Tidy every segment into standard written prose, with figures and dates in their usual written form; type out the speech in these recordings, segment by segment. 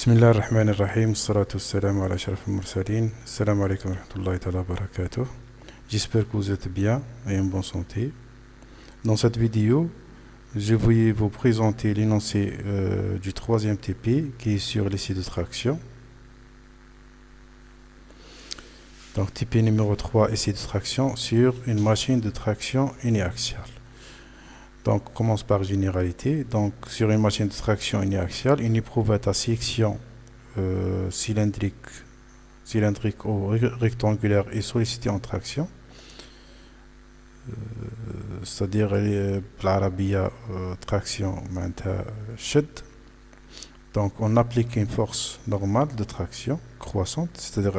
بسم الله الرحمن الرحيم والصلاة والسلام على أشرف المرسلين. السلام عليكم ورحمة الله تعالى وبركاته. J'espère que vous êtes bien et en bonne santé. Dans cette vidéo, je vais vous présenter l'énoncé du troisième TP qui est sur l'essai de traction. Donc TP numéro 3, essai de traction sur une machine de traction uniaxiale. Donc on commence par généralité. Donc sur une machine de traction uniaxiale, une éprouvette à section cylindrique ou rectangulaire est sollicitée en traction. C'est-à-dire بالعربية traction معناتها شد. Donc on applique une force normale de traction croissante, c'est-à-dire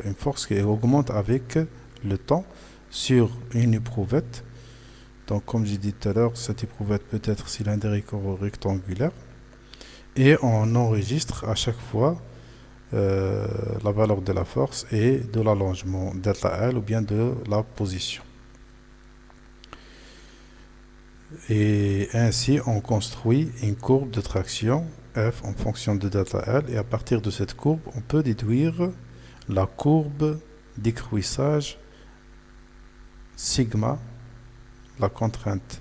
une force qui augmente avec le temps sur une éprouvette. Donc comme j'ai dit tout à l'heure, cette éprouvette peut être cylindrique ou rectangulaire. Et on enregistre à chaque fois la valeur de la force et de l'allongement delta L ou bien de la position. Et ainsi, on construit une courbe de traction F en fonction de delta L. Et à partir de cette courbe, on peut déduire la courbe d'écrouissage sigma, la contrainte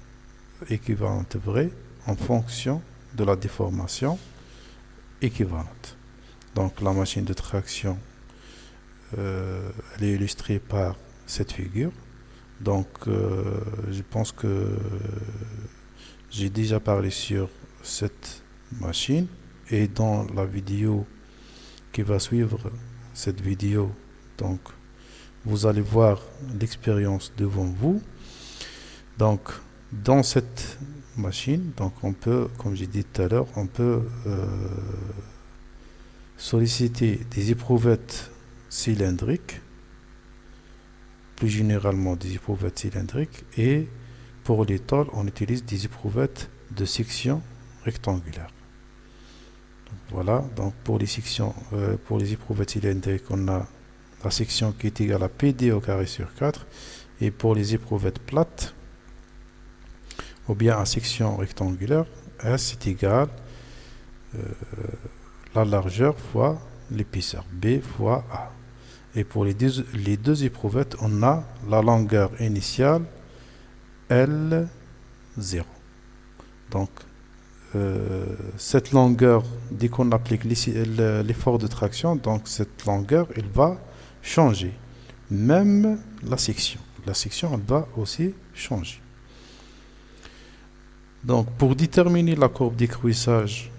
équivalente vraie, en fonction de la déformation équivalente. Donc la machine de traction, elle est illustrée par cette figure. Donc je pense que j'ai déjà parlé sur cette machine, et dans la vidéo qui va suivre cette vidéo, donc vous allez voir l'expérience devant vous. Donc dans cette machine, donc on peut, comme j'ai dit tout à l'heure, on peut solliciter des éprouvettes cylindriques, plus généralement des éprouvettes cylindriques, et pour les tôles, on utilise des éprouvettes de section rectangulaire. Donc, voilà, donc pour les sections, pour les éprouvettes cylindriques, on a la section qui est égale à PD au carré sur 4, et pour les éprouvettes plates, ou bien à section rectangulaire, S est égal la largeur fois l'épaisseur, B fois A. Et pour les deux éprouvettes, on a la longueur initiale L0. Donc, cette longueur, dès qu'on applique l'effort de traction, donc cette longueur, elle va changer. Même la section. La section, elle va aussi changer. Donc, pour déterminer la courbe d'écrouissage,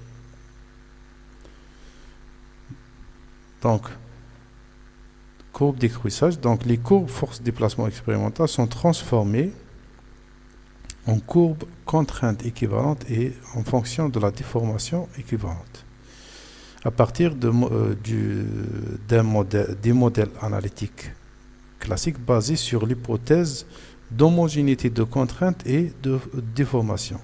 donc les courbes force déplacement expérimentale sont transformées en courbes contraintes équivalentes et en fonction de la déformation équivalente. À partir des modèles analytiques classiques basés sur l'hypothèse d'homogénéité de contrainte et de déformation.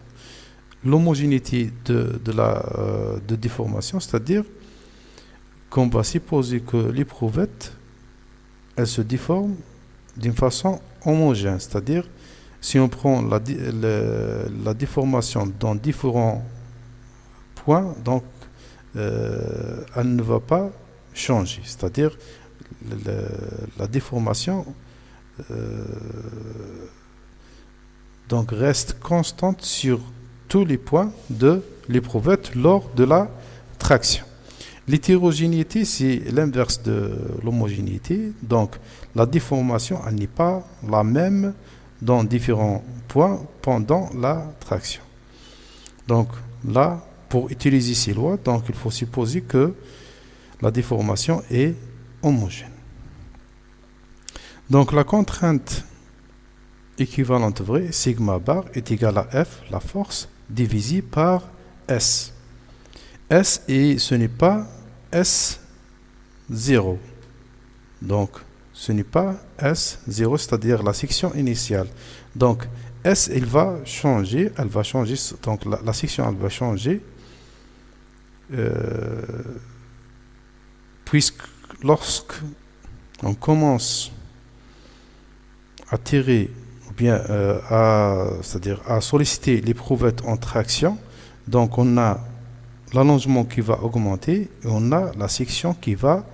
L'homogénéité de déformation, c'est-à-dire qu'on va supposer que l'éprouvette, elle se déforme d'une façon homogène, c'est-à-dire si on prend la déformation dans différents points, donc elle ne va pas changer, c'est-à-dire la déformation donc reste constante sur tous les points de l'éprouvette lors de la traction. L'hétérogénéité, c'est l'inverse de l'homogénéité. Donc, la déformation, elle n'est pas la même dans différents points pendant la traction. Donc, là, pour utiliser ces lois, donc, il faut supposer que la déformation est homogène. Donc, la contrainte équivalente vraie, sigma bar, est égale à F, la force, divisé par S. S, et ce n'est pas S0. Donc, ce n'est pas S0, c'est-à-dire la section initiale. Donc, S, elle va changer, donc la section, elle va changer, puisque lorsque on commence à tirer, ou bien c'est-à-dire à solliciter l'éprouvette en traction, donc on a l'allongement qui va augmenter et on a la section qui va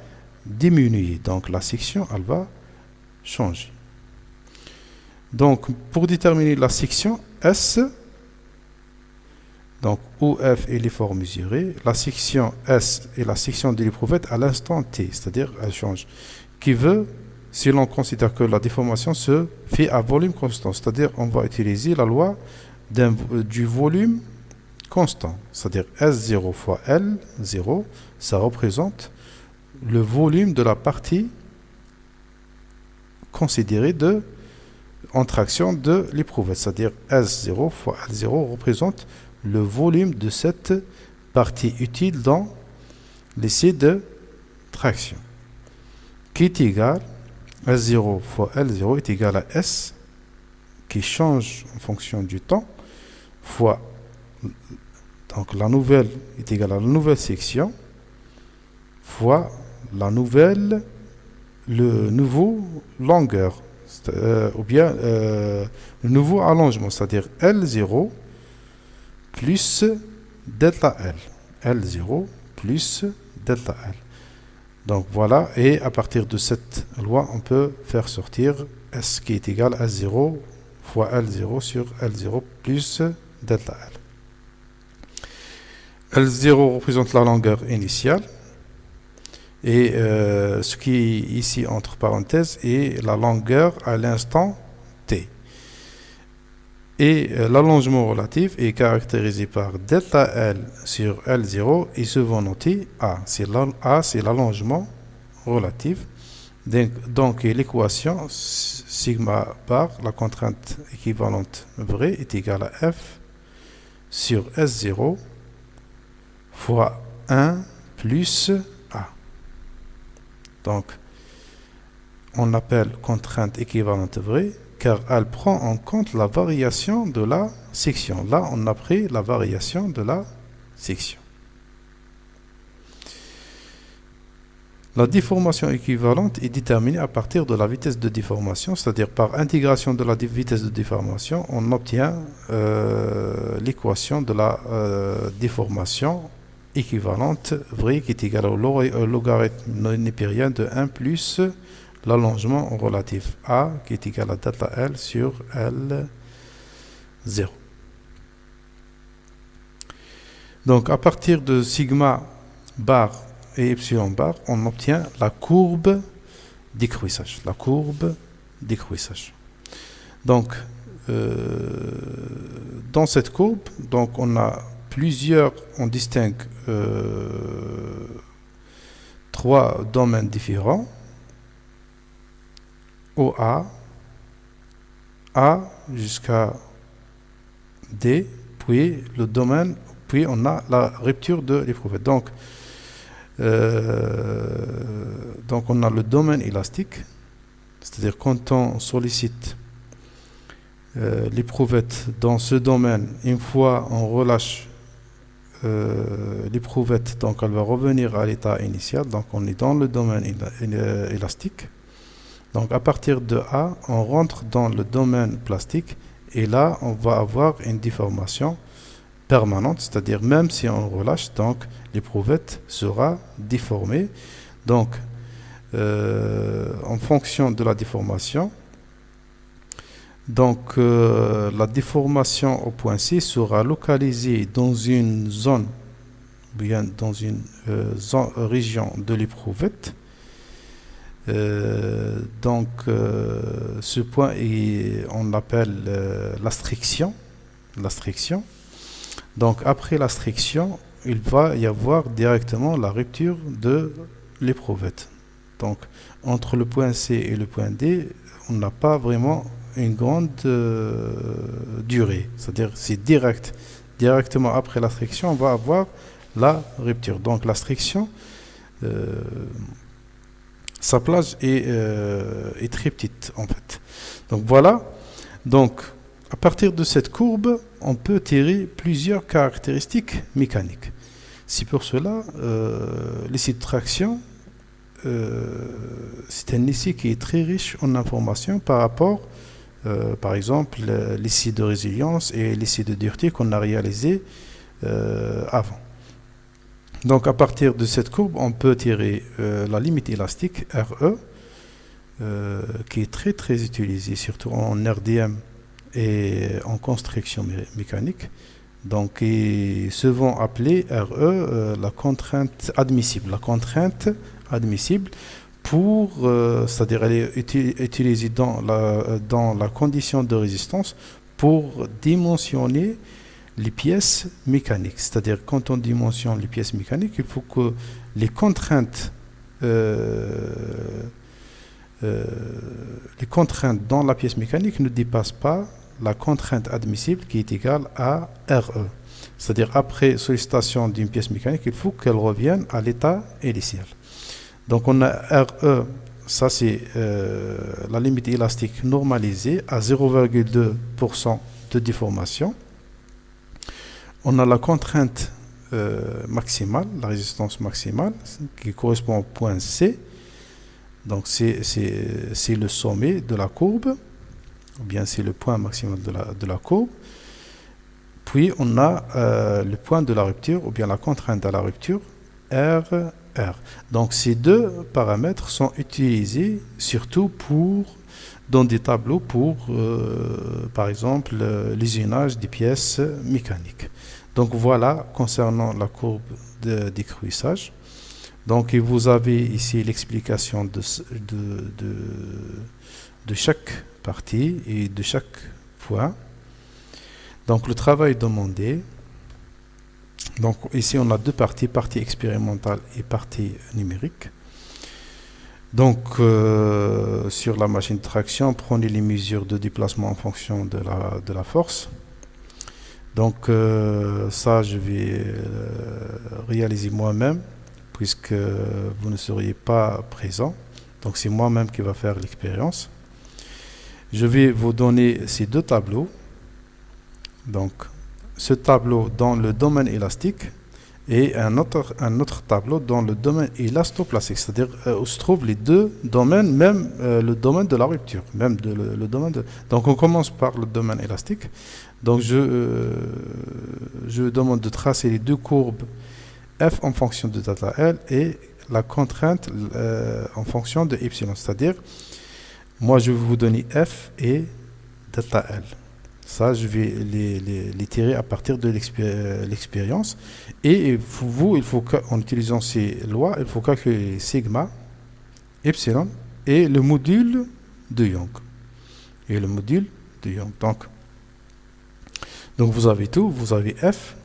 diminuer. Donc la section, elle va changer. Donc pour déterminer la section S, donc OF est l'effort mesuré, la section S est la section de l'éprouvette à l'instant T, c'est-à-dire elle change. Qui veut, si l'on considère que la déformation se fait à volume constant, c'est-à-dire on va utiliser la loi du volume constant, c'est-à-dire S0 fois L0, ça représente le volume de la partie considérée en traction de l'éprouvette, c'est-à-dire S0 fois L0 représente le volume de cette partie utile dans l'essai de traction, qui est égal à S0 fois L0 est égal à S, qui change en fonction du temps, fois, donc la nouvelle est égale à la nouvelle section, fois le nouveau longueur, ou bien le nouveau allongement, c'est-à-dire L0 plus delta L. L0 plus delta L. Donc voilà, et à partir de cette loi, on peut faire sortir S qui est égal à S0 fois L0 sur L0 plus delta L. L0 représente la longueur initiale, et ce qui est ici entre parenthèses est la longueur à l'instant T. Et l'allongement relatif est caractérisé par delta L sur L0 et souvent noté A. A, c'est l'allongement relatif. Donc l'équation sigma bar, la contrainte équivalente vraie, est égale à F sur S0 fois 1 plus A. Donc, on appelle contrainte équivalente vraie car elle prend en compte la variation de la section. Là, on a pris la variation de la section. La déformation équivalente est déterminée à partir de la vitesse de déformation, c'est-à-dire par intégration de la vitesse de déformation, on obtient l'équation de la déformation équivalente vraie qui est égale au logarithme népérien de 1 plus l'allongement relatif A qui est égal à delta L sur L0. Donc à partir de sigma bar et epsilon bar, on obtient la courbe décroissage. La courbe décroissage. Donc dans cette courbe, donc on a plusieurs, on distingue 3 domaines différents. OA, A jusqu'à D, puis le domaine, puis on a la rupture de l'éprouvette. Donc on a le domaine élastique, c'est-à-dire quand on sollicite l'éprouvette dans ce domaine, une fois on relâche l'éprouvette, donc elle va revenir à l'état initial, donc on est dans le domaine élastique. Donc à partir de A, on rentre dans le domaine plastique et là, on va avoir une déformation permanente, c'est-à-dire même si on relâche, donc l'éprouvette sera déformée. Donc en fonction de la déformation, donc la déformation au point C sera localisée dans une zone, bien dans une région de l'éprouvette. Ce point on l'appelle l'astriction. Donc après l'astriction, il va y avoir directement la rupture de l'éprouvette. Donc entre le point C et le point D, on n'a pas vraiment une grande durée. C'est-à-dire c'est directement après l'astriction, on va avoir la rupture. Donc l'astriction, sa plage est très petite en fait. Donc voilà. Donc à partir de cette courbe, on peut tirer plusieurs caractéristiques mécaniques. C'est pour cela l'essai de traction, c'est un essai qui est très riche en informations par rapport, par exemple, l'essai de résilience et l'essai de dureté qu'on a réalisé avant. Donc à partir de cette courbe, on peut tirer la limite élastique RE, qui est très très utilisée, surtout en RDM et en construction mécanique. Donc, ils se vont appeler RE la contrainte admissible. La contrainte admissible pour, c'est-à-dire elle est utilisée dans la condition de résistance pour dimensionner les pièces mécaniques. C'est-à-dire quand on dimensionne les pièces mécaniques, il faut que les contraintes dans la pièce mécanique ne dépassent pas la contrainte admissible qui est égale à RE. C'est-à-dire après sollicitation d'une pièce mécanique, il faut qu'elle revienne à l'état initial. Donc on a RE, ça c'est la limite élastique normalisée à 0,2% de déformation. On a la contrainte maximale, la résistance maximale, qui correspond au point C. Donc c'est le sommet de la courbe, ou bien c'est le point maximal de la courbe. Puis on a le point de la rupture, ou bien la contrainte à la rupture, R. Donc ces deux paramètres sont utilisés surtout dans des tableaux pour, par exemple, l'usinage des pièces mécaniques. Donc voilà, concernant la courbe d'écrouissage. Donc vous avez ici l'explication de chaque partie et de chaque point. Donc le travail demandé. Donc ici on a deux parties, partie expérimentale et partie numérique. Donc sur la machine de traction, prenez les mesures de déplacement en fonction de la force. Donc ça je vais réaliser moi-même puisque vous ne seriez pas présent. Donc c'est moi-même qui va faire l'expérience. Je vais vous donner ces deux tableaux. Donc ce tableau dans le domaine élastique et un autre tableau dans le domaine élastoplastique, c'est-à-dire où se trouvent les deux domaines, même le domaine de la rupture, Donc on commence par le domaine élastique. Donc je demande de tracer les deux courbes F en fonction de delta L et la contrainte en fonction de epsilon, c'est-à-dire moi je vais vous donner F et delta L. Ça, je vais les tirer à partir de l'expérience. Et il faut qu'en utilisant ces lois, il faut calculer sigma, epsilon et le module de Young. Donc vous avez tout, vous avez F,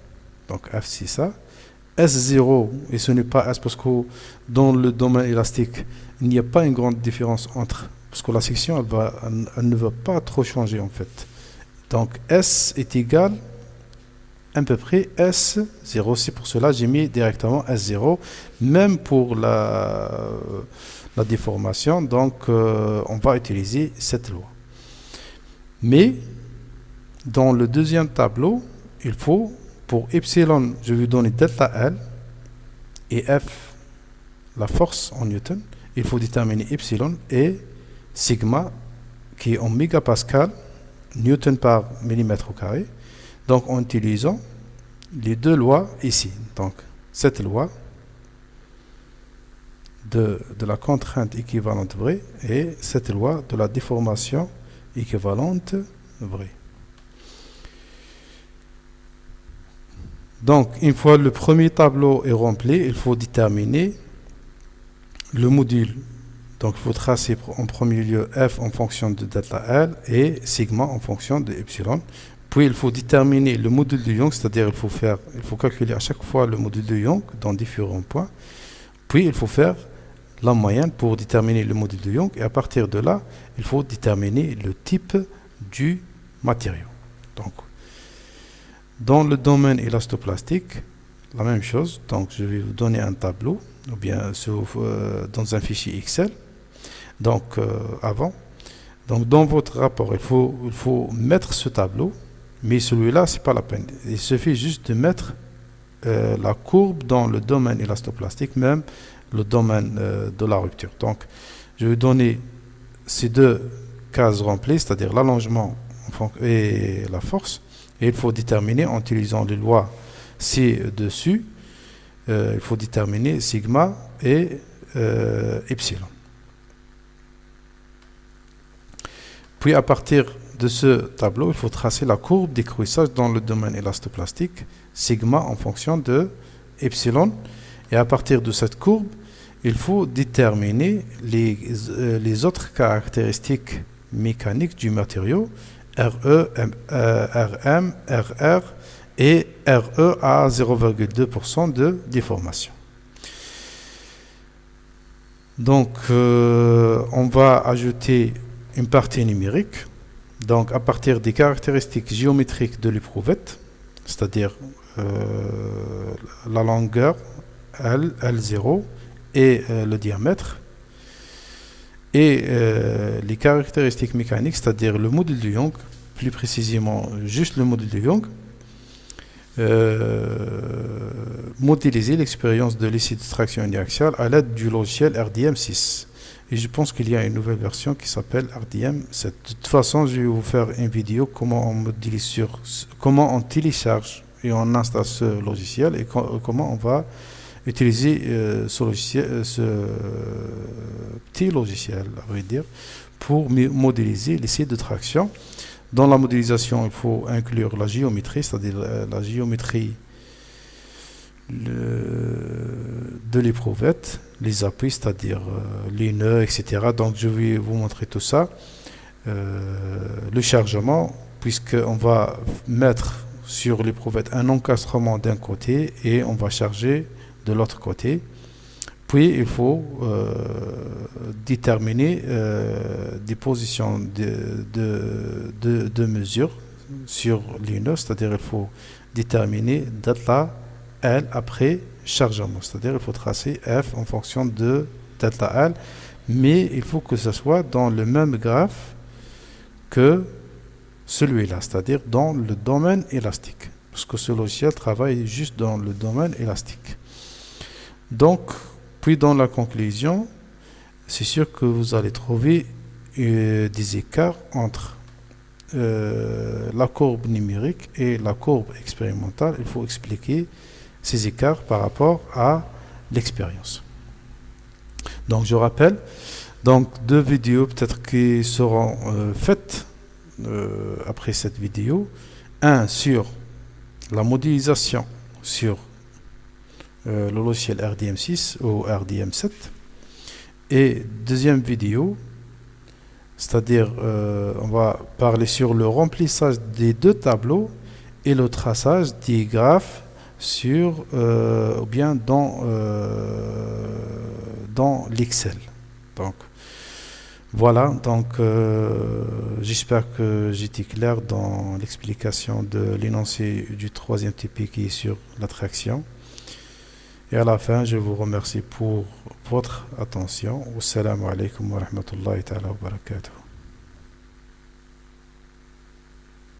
donc F c'est ça. S0, et ce n'est pas S parce que dans le domaine élastique, il n'y a pas une grande différence parce que la section, elle ne va pas trop changer en fait. Donc S est égal à peu près S0. C'est pour cela que j'ai mis directement S0, même pour la déformation. Donc on va utiliser cette loi. Mais dans le deuxième tableau, il faut, pour epsilon, je vais donner delta L et F, la force en Newton. Il faut déterminer epsilon et sigma, qui est en mégapascal, Newton par millimètre au carré. Donc en utilisant les deux lois ici. Donc cette loi de la contrainte équivalente vraie et cette loi de la déformation équivalente vraie. Donc une fois le premier tableau est rempli, il faut déterminer le module. Donc il faut tracer en premier lieu F en fonction de delta L et sigma en fonction de epsilon. Puis il faut déterminer le module de Young, c'est-à-dire il faut calculer à chaque fois le module de Young dans différents points. Puis il faut faire la moyenne pour déterminer le module de Young et à partir de là, il faut déterminer le type du matériau. Donc dans le domaine élastoplastique, la même chose. Donc je vais vous donner un tableau ou bien dans un fichier Excel. Donc donc dans votre rapport, il faut mettre ce tableau, mais celui-là, c'est pas la peine. Il suffit juste de mettre la courbe dans le domaine élastoplastique, même le domaine de la rupture. Donc, je vais donner ces deux cases remplies, c'est-à-dire l'allongement et la force, et il faut déterminer en utilisant les lois ci-dessus il faut déterminer sigma et epsilon. Puis à partir de ce tableau, il faut tracer la courbe décroissage dans le domaine élastoplastique, sigma en fonction de epsilon. Et à partir de cette courbe, il faut déterminer les autres caractéristiques mécaniques du matériau, RE, RM, RR et RE à 0,2% de déformation. Donc, on va ajouter une partie numérique. Donc, à partir des caractéristiques géométriques de l'éprouvette, c'est-à-dire la longueur L0 et le diamètre, et les caractéristiques mécaniques, c'est-à-dire le modèle de Young, plus précisément juste le modèle de Young, modéliser l'expérience de l'essai de traction uniaxiale à l'aide du logiciel RDM6. Et je pense qu'il y a une nouvelle version qui s'appelle RDM7. De toute façon, je vais vous faire une vidéo comment on télécharge et on installe ce logiciel et comment on va utiliser ce petit logiciel, à vrai dire, pour modéliser l'essai de traction. Dans la modélisation, il faut inclure la géométrie, c'est-à-dire la géométrie de l'éprouvette, les appuis, c'est-à-dire les nœuds, etc. Donc je vais vous montrer tout ça. Le chargement, puisqu'on va mettre sur l'éprouvette un encastrement d'un côté et on va charger de l'autre côté. Puis il faut déterminer des positions de mesure sur les nœuds, c'est-à-dire il faut déterminer delta L après chargement, c'est-à-dire il faut tracer F en fonction de delta L, mais il faut que ce soit dans le même graphe que celui-là, c'est-à-dire dans le domaine élastique, parce que ce logiciel travaille juste dans le domaine élastique. Donc, puis dans la conclusion, c'est sûr que vous allez trouver des écarts entre la courbe numérique et la courbe expérimentale. Il faut expliquer ces écarts par rapport à l'expérience. Donc je rappelle, donc 2 vidéos peut-être qui seront faites après cette vidéo. Un sur la modélisation sur le logiciel RDM6 ou RDM7, et deuxième vidéo, c'est-à-dire on va parler sur le remplissage des 2 tableaux et le traçage des graphes sur ou bien dans l'Excel. Donc voilà, donc j'espère que j'étais clair dans l'explication de l'énoncé du 3e TP qui est sur l'attraction. Et à la fin, je vous remercie pour votre attention. Wassalamu alaikum wa rahmatullahi ta'ala wa barakatuh.